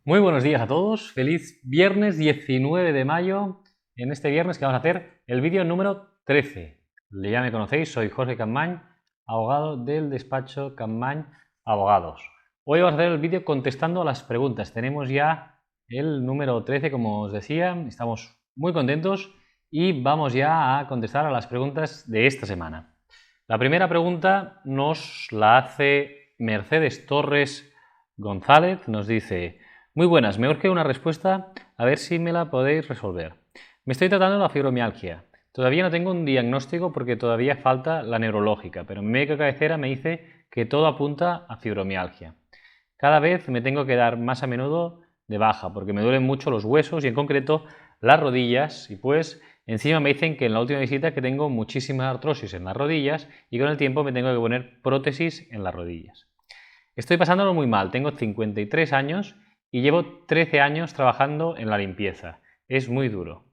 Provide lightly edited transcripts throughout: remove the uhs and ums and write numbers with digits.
Muy buenos días a todos, feliz viernes 19 de mayo, en este viernes que vamos a hacer el vídeo número 13. Ya me conocéis, soy Jorge Campmany, abogado del despacho Campmany Abogados. Hoy vamos a hacer el vídeo contestando a las preguntas. Tenemos ya el número 13, como os decía, estamos muy contentos y vamos ya a contestar a las preguntas de esta semana. La primera pregunta nos la hace Mercedes Torres González, nos dice: muy buenas, me urge una respuesta, a ver si me la podéis resolver. Me estoy tratando la fibromialgia. Todavía no tengo un diagnóstico porque todavía falta la neurológica, pero mi médico de cabecera me dice que todo apunta a fibromialgia. Cada vez me tengo que dar más a menudo de baja porque me duelen mucho los huesos y en concreto las rodillas, y pues encima me dicen que en la última visita que tengo muchísima artrosis en las rodillas y con el tiempo me tengo que poner prótesis en las rodillas. Estoy pasándolo muy mal, tengo 53 años y llevo 13 años trabajando en la limpieza. Es muy duro.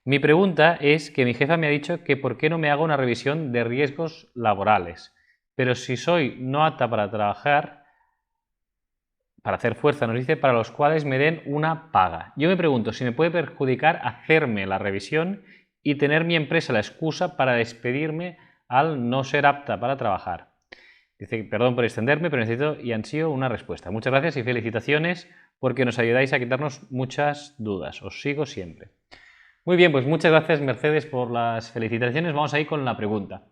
Mi pregunta es que mi jefa me ha dicho que por qué no me hago una revisión de riesgos laborales, pero si soy no apta para trabajar, para hacer fuerza, nos dice, para los cuales me den una paga. Yo me pregunto si me puede perjudicar hacerme la revisión y tener mi empresa la excusa para despedirme al no ser apta para trabajar. Dice, perdón por extenderme, pero necesito y ansío una respuesta. Muchas gracias y felicitaciones porque nos ayudáis a quitarnos muchas dudas. Os sigo siempre. Muy bien, pues muchas gracias, Mercedes, por las felicitaciones. Vamos a ir con la pregunta.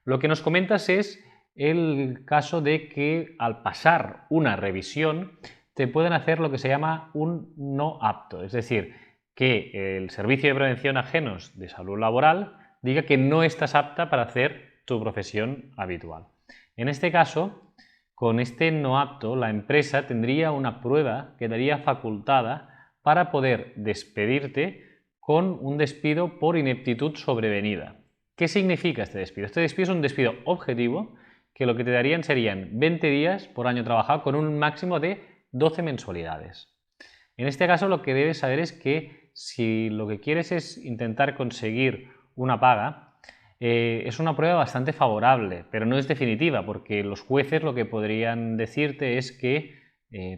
Lo que nos comentas es el caso de que al pasar una revisión te pueden hacer lo que se llama un no apto. Es decir, que el Servicio de Prevención Ajenos de Salud Laboral diga que no estás apta para hacer tu profesión habitual. En este caso, con este no apto, la empresa tendría una prueba, quedaría facultada para poder despedirte con un despido por ineptitud sobrevenida. ¿Qué significa este despido? Este despido es un despido objetivo que lo que te darían serían 20 días por año trabajado con un máximo de 12 mensualidades. En este caso lo que debes saber es que si lo que quieres es intentar conseguir una paga, es una prueba bastante favorable, pero no es definitiva, porque los jueces lo que podrían decirte es que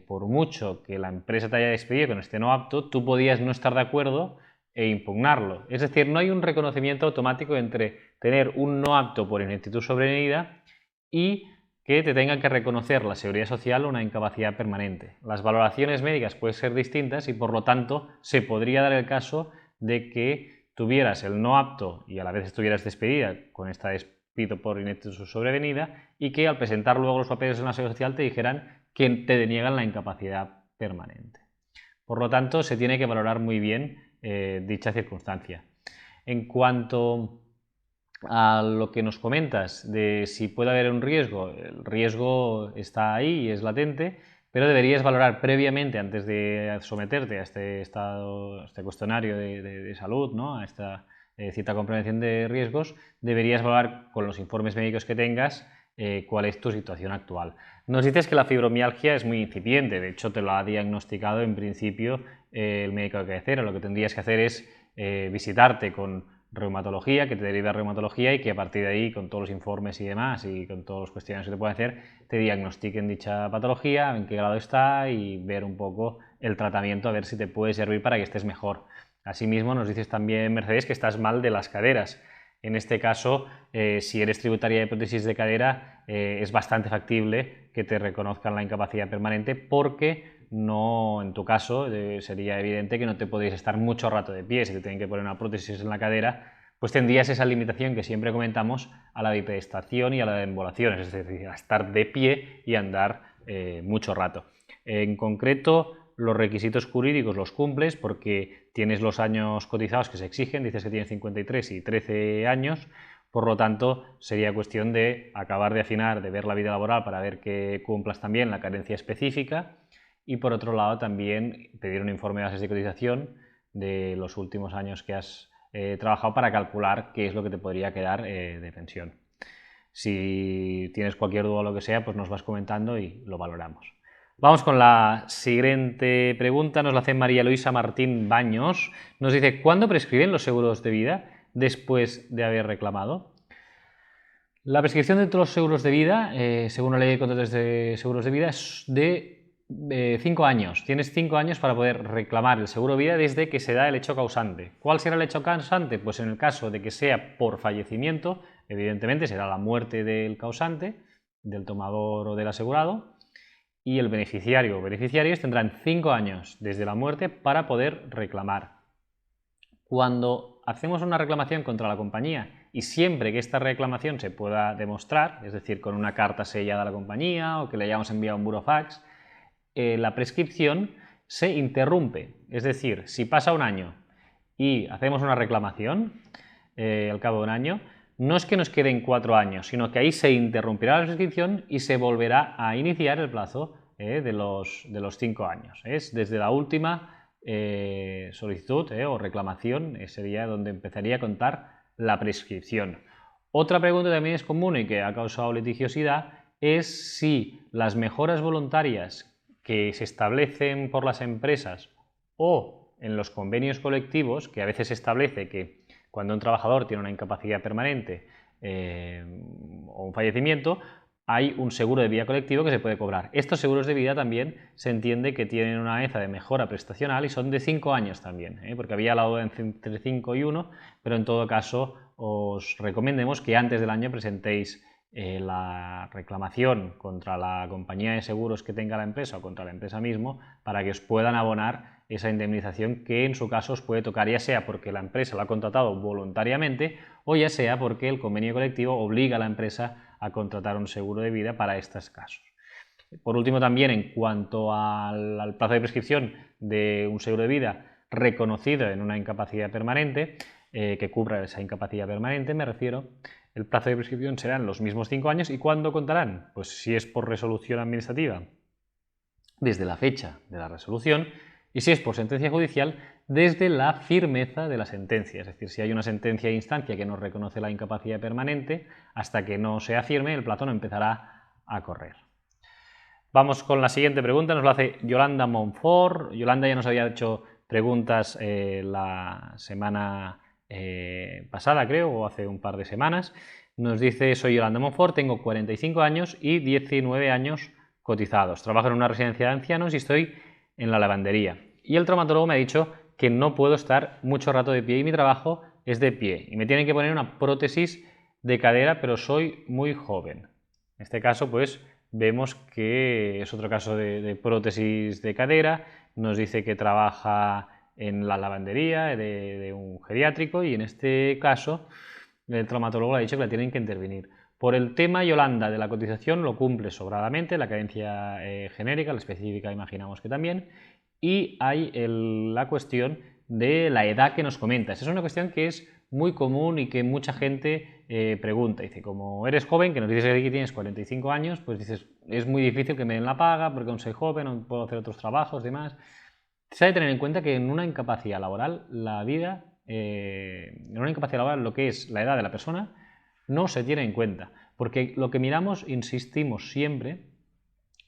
por mucho que la empresa te haya despedido con este no apto, tú podías no estar de acuerdo e impugnarlo. Es decir, no hay un reconocimiento automático entre tener un no apto por ineptitud sobrevenida y que te tengan que reconocer la Seguridad Social una incapacidad permanente. Las valoraciones médicas pueden ser distintas y por lo tanto se podría dar el caso de que tuvieras el no apto y a la vez estuvieras despedida con esta despido por ineptitud sobrevenida y que al presentar luego los papeles en la Seguridad Social te dijeran que te deniegan la incapacidad permanente. Por lo tanto, se tiene que valorar muy bien dicha circunstancia. En cuanto a lo que nos comentas de si puede haber un riesgo, el riesgo está ahí y es latente, pero deberías valorar previamente, antes de someterte a este cuestionario de salud, ¿no? A esta cita con prevención de riesgos, deberías valorar con los informes médicos que tengas cuál es tu situación actual. Nos dices que la fibromialgia es muy incipiente, de hecho te lo ha diagnosticado en principio el médico de cabecera. Lo que tendrías que hacer es visitarte con reumatología, que te derive a reumatología y que a partir de ahí, con todos los informes y demás y con todos los cuestionarios que te pueden hacer, te diagnostiquen dicha patología, en qué grado está y ver un poco el tratamiento, a ver si te puede servir para que estés mejor. Asimismo, nos dices también, Mercedes, que estás mal de las caderas. En este caso, si eres tributaria de prótesis de cadera, es bastante factible que te reconozcan la incapacidad permanente porque no, en tu caso, sería evidente que no te podéis estar mucho rato de pie. Si te tienen que poner una prótesis en la cadera, pues tendrías esa limitación que siempre comentamos a la bipedestación y a la deambulación, es decir, a estar de pie y andar mucho rato. En concreto, los requisitos jurídicos los cumples porque tienes los años cotizados que se exigen, dices que tienes 53 y 13 años, por lo tanto sería cuestión de acabar de afinar, de ver la vida laboral para ver que cumplas también la carencia específica y por otro lado también pedir un informe de bases de cotización de los últimos años que has trabajado para calcular qué es lo que te podría quedar de pensión. Si tienes cualquier duda o lo que sea, pues nos vas comentando y lo valoramos. Vamos con la siguiente pregunta, nos la hace María Luisa Martín Baños. Nos dice, ¿cuándo prescriben los seguros de vida después de haber reclamado? La prescripción de todos los seguros de vida, según la ley de contratos de seguros de vida, es de 5 años. Tienes 5 años para poder reclamar el seguro vida desde que se da el hecho causante. ¿Cuál será el hecho causante? Pues en el caso de que sea por fallecimiento, evidentemente será la muerte del causante, del tomador o del asegurado, y el beneficiario o beneficiarios tendrán 5 años desde la muerte para poder reclamar. Cuando hacemos una reclamación contra la compañía y siempre que esta reclamación se pueda demostrar, es decir, con una carta sellada a la compañía o que le hayamos enviado un burofax, la prescripción se interrumpe. Es decir, si pasa un año y hacemos una reclamación al cabo de un año, no es que nos queden 4 años, sino que ahí se interrumpirá la prescripción y se volverá a iniciar el plazo de los 5 años. Es desde la última solicitud o reclamación, sería donde empezaría a contar la prescripción. Otra pregunta también es común y que ha causado litigiosidad es si las mejoras voluntarias que se establecen por las empresas o en los convenios colectivos, que a veces se establece que cuando un trabajador tiene una incapacidad permanente o un fallecimiento, hay un seguro de vida colectivo que se puede cobrar. Estos seguros de vida también se entiende que tienen una EZA de mejora prestacional y son de 5 años también, porque había hablado entre 5 y 1, pero en todo caso os recomendemos que antes del año presentéis la reclamación contra la compañía de seguros que tenga la empresa o contra la empresa mismo para que os puedan abonar esa indemnización que en su caso os puede tocar, ya sea porque la empresa lo ha contratado voluntariamente o ya sea porque el convenio colectivo obliga a la empresa a contratar un seguro de vida para estos casos. Por último, también en cuanto al plazo de prescripción de un seguro de vida reconocido en una incapacidad permanente, que cubra esa incapacidad permanente, me refiero, el plazo de prescripción serán los mismos 5 años. ¿Y cuándo contarán? Pues si es por resolución administrativa, desde la fecha de la resolución, y si es por sentencia judicial, desde la firmeza de la sentencia. Es decir, si hay una sentencia de instancia que no reconoce la incapacidad permanente, hasta que no sea firme, el plazo no empezará a correr. Vamos con la siguiente pregunta, nos la hace Yolanda Monfort. Yolanda ya nos había hecho preguntas la semana pasada, creo, o hace un par de semanas. Nos dice, soy Yolanda Monfort, tengo 45 años y 19 años cotizados. Trabajo en una residencia de ancianos y estoy en la lavandería. Y el traumatólogo me ha dicho que no puedo estar mucho rato de pie y mi trabajo es de pie. Y me tienen que poner una prótesis de cadera, pero soy muy joven. En este caso, pues, vemos que es otro caso de prótesis de cadera. Nos dice que trabaja en la lavandería de un geriátrico y en este caso el traumatólogo le ha dicho que la tienen que intervenir. Por el tema, Yolanda, de la cotización lo cumple sobradamente, la carencia genérica, la específica imaginamos que también, y hay la cuestión de la edad que nos comentas. Es una cuestión que es muy común y que mucha gente pregunta. Dice, como eres joven, que nos dices que tienes 45 años, pues dices, es muy difícil que me den la paga porque aún soy joven, no puedo hacer otros trabajos, demás. Se ha de tener en cuenta que en una incapacidad laboral, en una incapacidad laboral lo que es la edad de la persona no se tiene en cuenta, porque lo que miramos, insistimos siempre,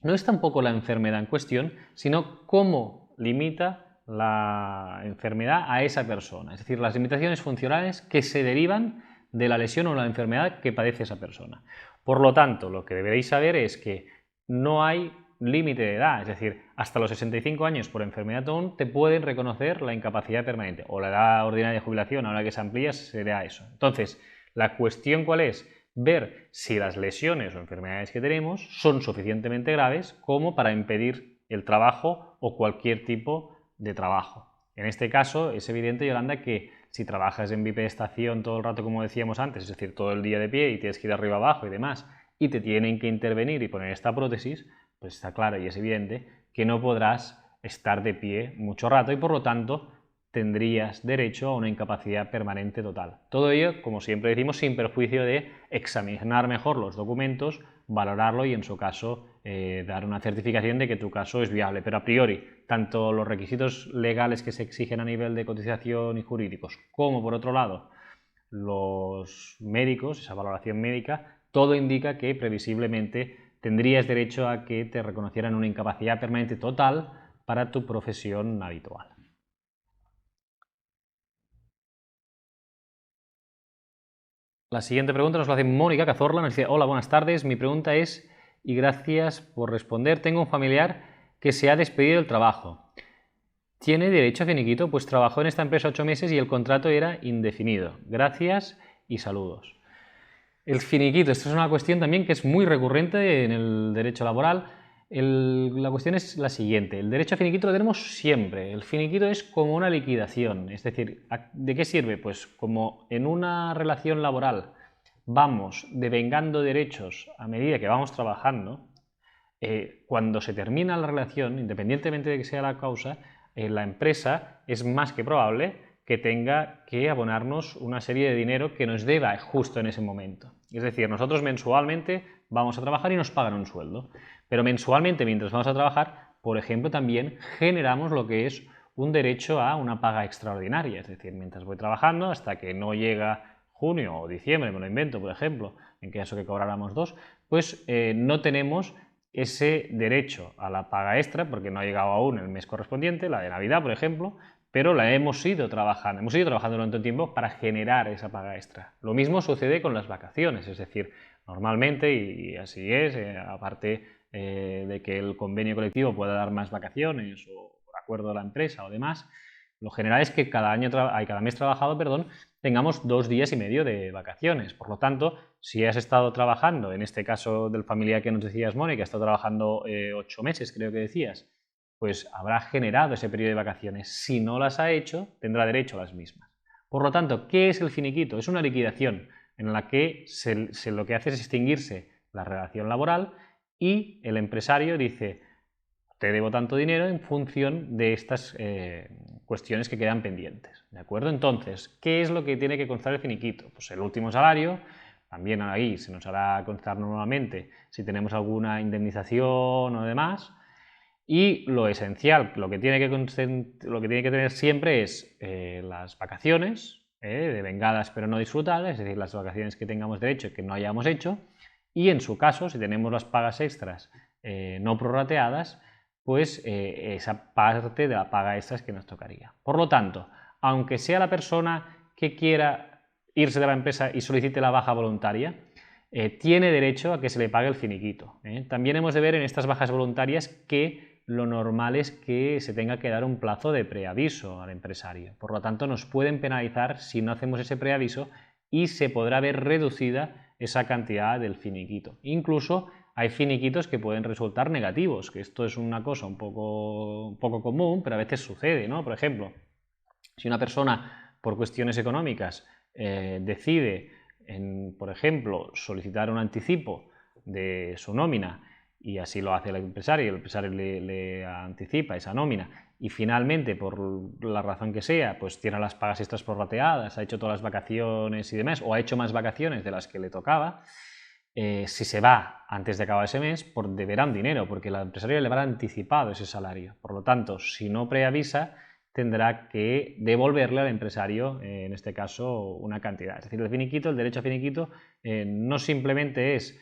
no es tampoco la enfermedad en cuestión, sino cómo limita la enfermedad a esa persona. Es decir, las limitaciones funcionales que se derivan de la lesión o la enfermedad que padece esa persona. Por lo tanto, lo que deberéis saber es que no hay límite de edad, es decir, hasta los 65 años por enfermedad aún te pueden reconocer la incapacidad permanente o la edad ordinaria de jubilación, ahora que se amplía será eso. Entonces, la cuestión ¿cuál es? Ver si las lesiones o enfermedades que tenemos son suficientemente graves como para impedir el trabajo o cualquier tipo de trabajo. En este caso es evidente, Yolanda, que si trabajas en bipedestación todo el rato, como decíamos antes, es decir, todo el día de pie y tienes que ir arriba abajo y demás, y te tienen que intervenir y poner esta prótesis, pues está claro y es evidente que no podrás estar de pie mucho rato y por lo tanto tendrías derecho a una incapacidad permanente total. Todo ello, como siempre decimos, sin perjuicio de examinar mejor los documentos, valorarlo y en su caso dar una certificación de que tu caso es viable. Pero a priori, tanto los requisitos legales que se exigen a nivel de cotización y jurídicos, como por otro lado los médicos, esa valoración médica, todo indica que previsiblemente tendrías derecho a que te reconocieran una incapacidad permanente total para tu profesión habitual. La siguiente pregunta nos la hace Mónica Cazorla, nos dice, hola, buenas tardes, mi pregunta es, y gracias por responder, tengo un familiar que se ha despedido del trabajo. ¿Tiene derecho a finiquito? Pues trabajó en esta empresa 8 meses y el contrato era indefinido. Gracias y saludos. El finiquito, esto es una cuestión también que es muy recurrente en el derecho laboral. La cuestión es la siguiente: el derecho a finiquito lo tenemos siempre. El finiquito es como una liquidación, es decir, ¿de qué sirve? Pues como en una relación laboral vamos devengando derechos a medida que vamos trabajando, cuando se termina la relación, independientemente de que sea la causa, la empresa es más que probable que tenga que abonarnos una serie de dinero que nos deba justo en ese momento. Es decir, nosotros mensualmente vamos a trabajar y nos pagan un sueldo, pero mensualmente mientras vamos a trabajar, por ejemplo, también generamos lo que es un derecho a una paga extraordinaria. Es decir, mientras voy trabajando hasta que no llega junio o diciembre, me lo invento, por ejemplo, en caso que cobráramos 2, pues no tenemos ese derecho a la paga extra porque no ha llegado aún el mes correspondiente, la de Navidad, por ejemplo, pero la hemos ido trabajando durante un tiempo para generar esa paga extra. Lo mismo sucede con las vacaciones, es decir, normalmente, y así es, aparte de que el convenio colectivo pueda dar más vacaciones o por acuerdo de la empresa o demás, lo general es que cada mes trabajado, tengamos 2 días y medio de vacaciones. Por lo tanto, si has estado trabajando, en este caso del familiar que nos decías, Mónica, ha estado trabajando 8 meses, creo que decías, pues habrá generado ese periodo de vacaciones. Si no las ha hecho, tendrá derecho a las mismas. Por lo tanto, ¿qué es el finiquito? Es una liquidación en la que lo que hace es extinguirse la relación laboral y el empresario dice: te debo tanto dinero en función de estas cuestiones que quedan pendientes. ¿De acuerdo? Entonces, ¿qué es lo que tiene que constar el finiquito? Pues el último salario. También ahí se nos hará constar normalmente si tenemos alguna indemnización o demás. Y lo esencial, lo que tiene que tener siempre es las vacaciones, devengadas pero no disfrutadas, es decir, las vacaciones que tengamos derecho y que no hayamos hecho. Y en su caso, si tenemos las pagas extras no prorrateadas, pues esa parte de la paga extra que nos tocaría. Por lo tanto, aunque sea la persona que quiera irse de la empresa y solicite la baja voluntaria, tiene derecho a que se le pague el finiquito. También hemos de ver en estas bajas voluntarias que lo normal es que se tenga que dar un plazo de preaviso al empresario. Por lo tanto, nos pueden penalizar si no hacemos ese preaviso y se podrá ver reducida esa cantidad del finiquito. Incluso hay finiquitos que pueden resultar negativos, que esto es una cosa un poco común, pero a veces sucede, ¿no? Por ejemplo, si una persona por cuestiones económicas decide, por ejemplo, solicitar un anticipo de su nómina y así lo hace el empresario y el empresario le anticipa esa nómina y finalmente, por la razón que sea, pues tiene las pagas extras prorrateadas, ha hecho todas las vacaciones y demás, o ha hecho más vacaciones de las que le tocaba, si se va antes de acabar ese mes, deberá un dinero, porque el empresario le habrá anticipado ese salario. Por lo tanto, si no preavisa, tendrá que devolverle al empresario, en este caso, una cantidad. Es decir, el derecho a finiquito, no simplemente es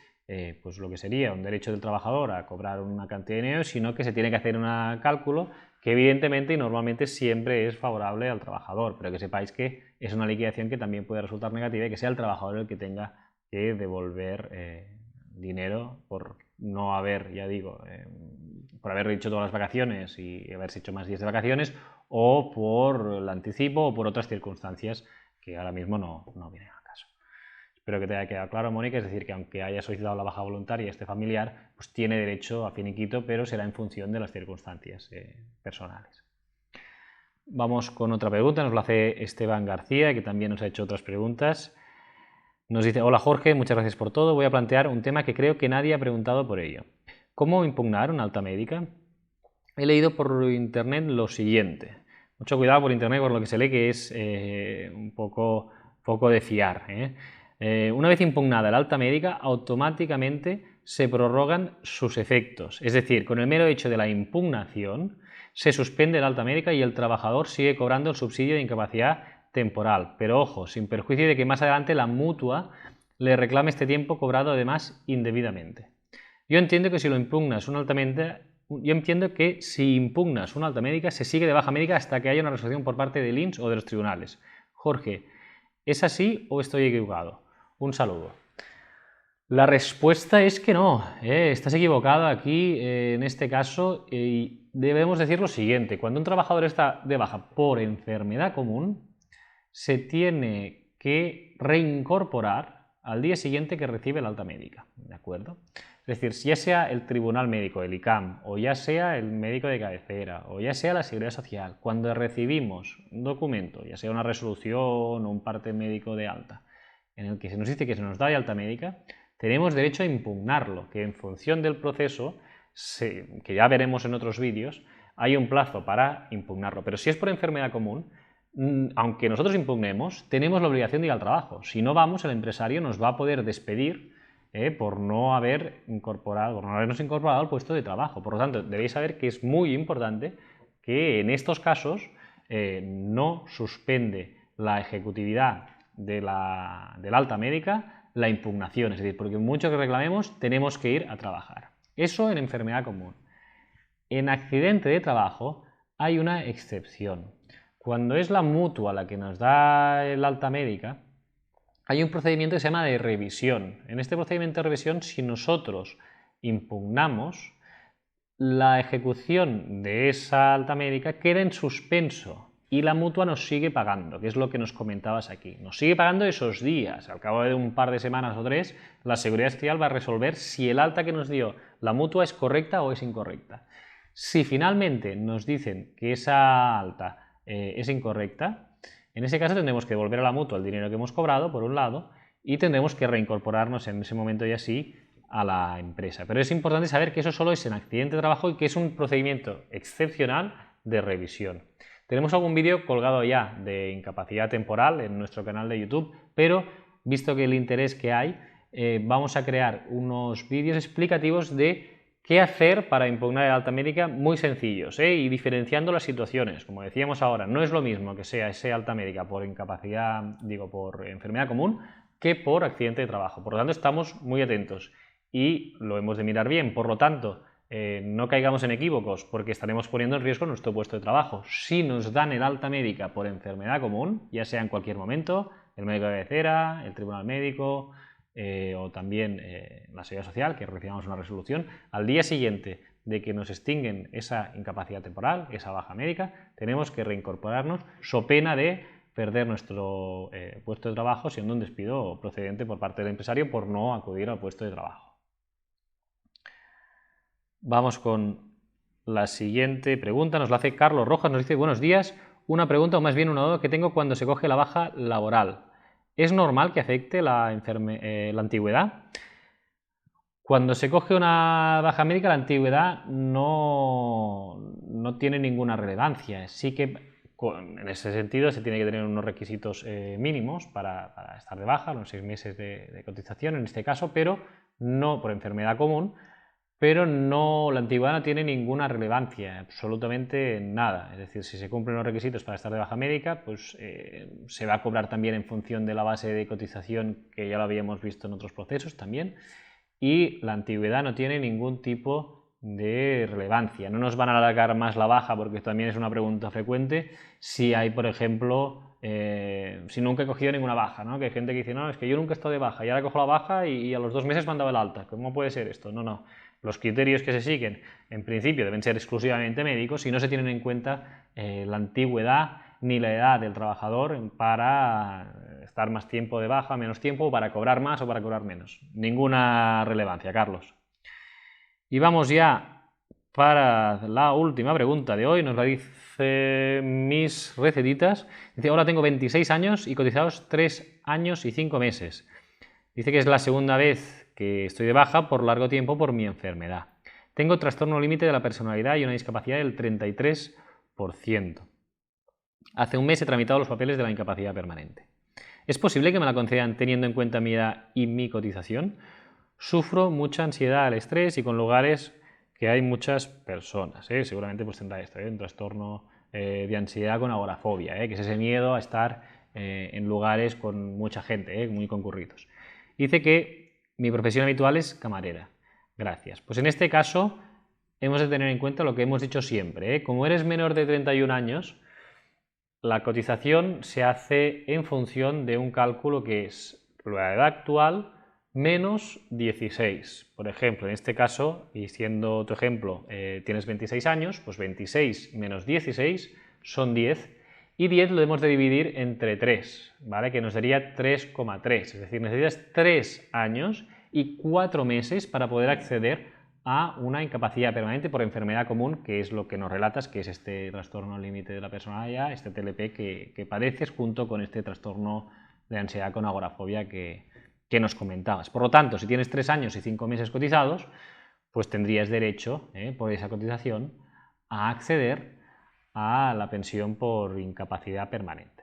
pues lo que sería un derecho del trabajador a cobrar una cantidad de dinero, sino que se tiene que hacer un cálculo que evidentemente y normalmente siempre es favorable al trabajador, pero que sepáis que es una liquidación que también puede resultar negativa y que sea el trabajador el que tenga que devolver dinero por no haber, ya digo, por haber hecho todas las vacaciones y haberse hecho más días de vacaciones, o por el anticipo o por otras circunstancias que ahora mismo no vienen al caso. Espero que te haya quedado claro, Mónica, es decir, que aunque haya solicitado la baja voluntaria este familiar, pues tiene derecho a finiquito, pero será en función de las circunstancias personales. Vamos con otra pregunta, nos la hace Esteban García, que también nos ha hecho otras preguntas. Nos dice: hola Jorge, muchas gracias por todo. Voy a plantear un tema que creo que nadie ha preguntado por ello. ¿Cómo impugnar una alta médica? He leído por internet lo siguiente. Mucho cuidado por internet por lo que se lee, que es un poco de fiar. Una vez impugnada la alta médica, automáticamente se prorrogan sus efectos. Es decir, con el mero hecho de la impugnación, se suspende la alta médica y el trabajador sigue cobrando el subsidio de incapacidad temporal, pero ojo, sin perjuicio de que más adelante la mutua le reclame este tiempo cobrado además indebidamente. Yo entiendo que si impugnas una alta médica se sigue de baja médica hasta que haya una resolución por parte del INS o de los tribunales. Jorge, ¿es así o estoy equivocado? Un saludo. La respuesta es que no, estás equivocado aquí en este caso y debemos decir lo siguiente: cuando un trabajador está de baja por enfermedad común, se tiene que reincorporar al día siguiente que recibe el alta médica, ¿de acuerdo? Es decir, ya sea el tribunal médico, el ICAM, o ya sea el médico de cabecera, o ya sea la Seguridad Social, cuando recibimos un documento, ya sea una resolución o un parte médico de alta, en el que se nos dice que se nos da de alta médica, tenemos derecho a impugnarlo, que en función del proceso, que ya veremos en otros vídeos, hay un plazo para impugnarlo. Pero si es por enfermedad común, aunque nosotros impugnemos, tenemos la obligación de ir al trabajo. Si no vamos, el empresario nos va a poder despedir por no habernos incorporado al puesto de trabajo. Por lo tanto, debéis saber que es muy importante que en estos casos no suspende la ejecutividad del alta médica la impugnación, es decir, porque mucho que reclamemos tenemos que ir a trabajar. Eso en enfermedad común. En accidente de trabajo hay una excepción. Cuando es la mutua la que nos da el alta médica, hay un procedimiento que se llama de revisión. En este procedimiento de revisión, si nosotros impugnamos, la ejecución de esa alta médica queda en suspenso y la mutua nos sigue pagando, que es lo que nos comentabas aquí. Nos sigue pagando esos días. Al cabo de un par de semanas o 3, la Seguridad Social va a resolver si el alta que nos dio la mutua es correcta o es incorrecta. Si finalmente nos dicen que esa alta es incorrecta, en ese caso tendremos que devolver a la mutua el dinero que hemos cobrado, por un lado, y tendremos que reincorporarnos en ese momento y así a la empresa. Pero es importante saber que eso solo es en accidente de trabajo y que es un procedimiento excepcional de revisión. Tenemos algún vídeo colgado ya de incapacidad temporal en nuestro canal de YouTube, pero visto que el interés que hay, vamos a crear unos vídeos explicativos de qué hacer para impugnar el alta médica, muy sencillos, y diferenciando las situaciones. Como decíamos ahora, no es lo mismo que sea ese alta médica por por enfermedad común, que por accidente de trabajo. Por lo tanto, estamos muy atentos y lo hemos de mirar bien. Por lo tanto, no caigamos en equívocos, porque estaremos poniendo en riesgo nuestro puesto de trabajo. Si nos dan el alta médica por enfermedad común, ya sea en cualquier momento, el médico de cabecera, el tribunal médico o también la Seguridad Social, que recibamos una resolución, al día siguiente de que nos extinguen esa incapacidad temporal, esa baja médica, tenemos que reincorporarnos so pena de perder nuestro puesto de trabajo, siendo un despido procedente por parte del empresario por no acudir al puesto de trabajo. Vamos con la siguiente pregunta, nos la hace Carlos Rojas, nos dice: buenos días, una pregunta o más bien una duda que tengo cuando se coge la baja laboral. ¿Es normal que afecte la antigüedad? Cuando se coge una baja médica, la antigüedad no tiene ninguna relevancia. Sí que en ese sentido se tiene que tener unos requisitos mínimos para estar de baja, los 6 meses de cotización en este caso, pero no por enfermedad común. Pero la antigüedad no tiene ninguna relevancia, absolutamente nada. Es decir, si se cumplen los requisitos para estar de baja médica, pues se va a cobrar también en función de la base de cotización, que ya lo habíamos visto en otros procesos también, y la antigüedad no tiene ningún tipo de relevancia. No nos van a alargar más la baja, porque también es una pregunta frecuente, si hay, por ejemplo, si nunca he cogido ninguna baja, ¿no? Que hay gente que dice: no, es que yo nunca he estado de baja, y ahora cojo la baja y a los 2 meses me han dado el alta. ¿Cómo puede ser esto? No. Los criterios que se siguen, en principio, deben ser exclusivamente médicos y no se tienen en cuenta la antigüedad ni la edad del trabajador para estar más tiempo de baja, menos tiempo, para cobrar más o para cobrar menos. Ninguna relevancia, Carlos. Y vamos ya para la última pregunta de hoy, nos la dice Mis Recetitas. Dice: hola, tengo 26 años y cotizados 3 años y 5 meses. Dice que es la segunda vez que estoy de baja por largo tiempo por mi enfermedad. Tengo trastorno límite de la personalidad y una discapacidad del 33%. Hace un mes he tramitado los papeles de la incapacidad permanente. ¿Es posible que me la concedan teniendo en cuenta mi edad y mi cotización? Sufro mucha ansiedad al estrés y con lugares que hay muchas personas. Seguramente pues tendrá esto, un trastorno de ansiedad con agorafobia, que es ese miedo a estar en lugares con mucha gente, muy concurridos. Dice que mi profesión habitual es camarera. Gracias. Pues en este caso hemos de tener en cuenta lo que hemos dicho siempre. Como eres menor de 31 años, la cotización se hace en función de un cálculo que es la edad actual menos 16. Por ejemplo, en este caso, y siendo tu ejemplo, tienes 26 años, pues 26 menos 16 son 10, y 10 lo hemos de dividir entre 3, ¿vale? Que nos daría 3,3, es decir, necesitas 3 años y 4 meses para poder acceder a una incapacidad permanente por enfermedad común, que es lo que nos relatas, que es este trastorno límite de la personalidad, este TLP que padeces junto con este trastorno de ansiedad con agorafobia que nos comentabas. Por lo tanto, si tienes 3 años y 5 meses cotizados, pues tendrías derecho, por esa cotización, a acceder a la pensión por incapacidad permanente.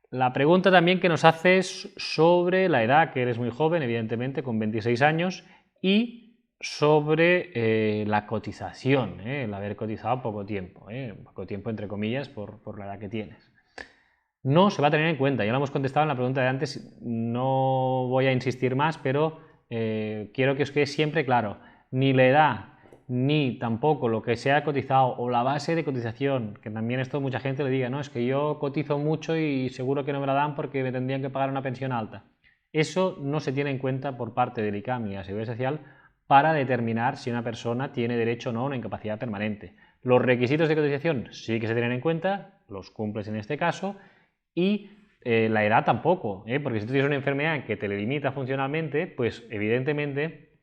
La pregunta también que nos haces sobre la edad, que eres muy joven, evidentemente, con 26 años, y sobre la cotización, el haber cotizado poco tiempo entre comillas, por la edad que tienes. No se va a tener en cuenta, ya lo hemos contestado en la pregunta de antes, no voy a insistir más, pero quiero que os quede siempre claro, ni la edad, ni tampoco lo que se ha cotizado o la base de cotización, que también esto mucha gente le diga, no, es que yo cotizo mucho y seguro que no me la dan porque me tendrían que pagar una pensión alta. Eso no se tiene en cuenta por parte del ICAM y la Seguridad Social para determinar si una persona tiene derecho o no a una incapacidad permanente. Los requisitos de cotización sí que se tienen en cuenta, los cumples en este caso, y la edad tampoco, porque si tú tienes una enfermedad que te limita funcionalmente, pues evidentemente,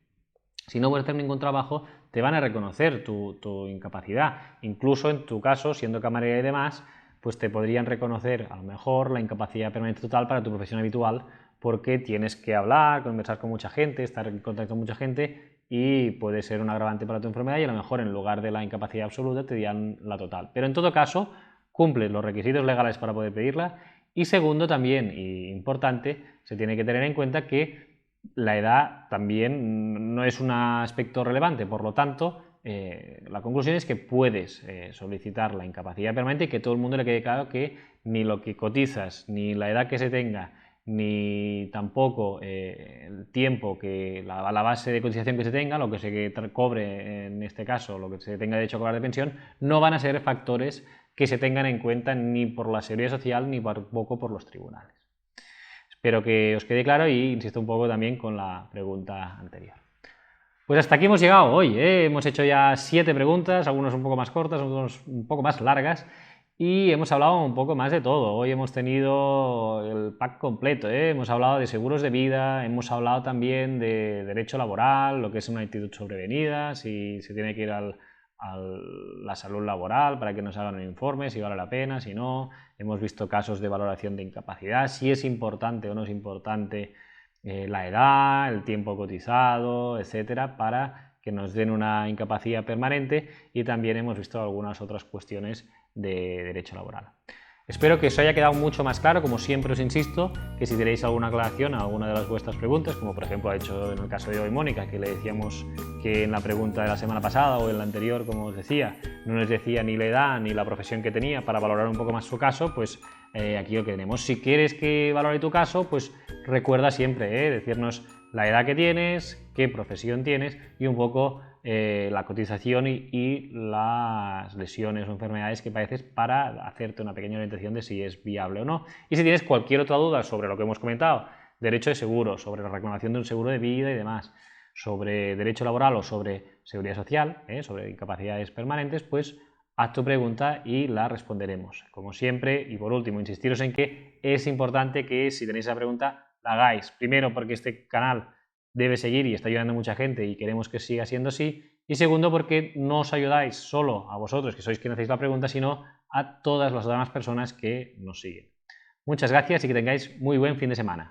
si no puedes hacer ningún trabajo, te van a reconocer tu incapacidad. Incluso en tu caso, siendo camarera y demás, pues te podrían reconocer a lo mejor la incapacidad permanente total para tu profesión habitual, porque tienes que hablar, conversar con mucha gente, estar en contacto con mucha gente y puede ser un agravante para tu enfermedad y a lo mejor en lugar de la incapacidad absoluta te dirán la total. Pero en todo caso, cumples los requisitos legales para poder pedirla y segundo también, y importante, se tiene que tener en cuenta que la edad también no es un aspecto relevante, por lo tanto, la conclusión es que puedes solicitar la incapacidad permanente y que todo el mundo le quede claro que ni lo que cotizas, ni la edad que se tenga, ni tampoco el tiempo que la base de cotización que se tenga, lo que se cobre en este caso, lo que se tenga derecho a cobrar de pensión, no van a ser factores que se tengan en cuenta ni por la Seguridad Social ni tampoco por los tribunales. Espero que os quede claro y insisto un poco también con la pregunta anterior. Pues hasta aquí hemos llegado hoy, hemos hecho ya 7 preguntas, algunas un poco más cortas, algunas un poco más largas y hemos hablado un poco más de todo. Hoy hemos tenido el pack completo, hemos hablado de seguros de vida, hemos hablado también de derecho laboral, lo que es una actitud sobrevenida, si se tiene que ir a la salud laboral para que nos hagan un informe, si vale la pena, si no. Hemos visto casos de valoración de incapacidad, si es importante o no es importante la edad, el tiempo cotizado, etcétera, para que nos den una incapacidad permanente y también hemos visto algunas otras cuestiones de derecho laboral. Espero que os haya quedado mucho más claro, como siempre os insisto, que si tenéis alguna aclaración a alguna de las vuestras preguntas, como por ejemplo ha hecho en el caso de hoy Mónica, que le decíamos que en la pregunta de la semana pasada o en la anterior, como os decía, no nos decía ni la edad ni la profesión que tenía para valorar un poco más su caso, pues aquí lo que tenemos. Si quieres que valore tu caso, pues recuerda siempre decirnos la edad que tienes, qué profesión tienes y un poco la cotización y las lesiones o enfermedades que padeces para hacerte una pequeña orientación de si es viable o no. Y si tienes cualquier otra duda sobre lo que hemos comentado, derecho de seguro, sobre la reclamación de un seguro de vida y demás, sobre derecho laboral o sobre seguridad social, sobre incapacidades permanentes, pues haz tu pregunta y la responderemos. Como siempre, y por último, insistiros en que es importante que si tenéis esa pregunta la hagáis. Primero, porque este canal debe seguir y está ayudando a mucha gente y queremos que siga siendo así. Y segundo, porque no os ayudáis solo a vosotros, que sois quienes hacéis la pregunta, sino a todas las demás personas que nos siguen. Muchas gracias y que tengáis muy buen fin de semana.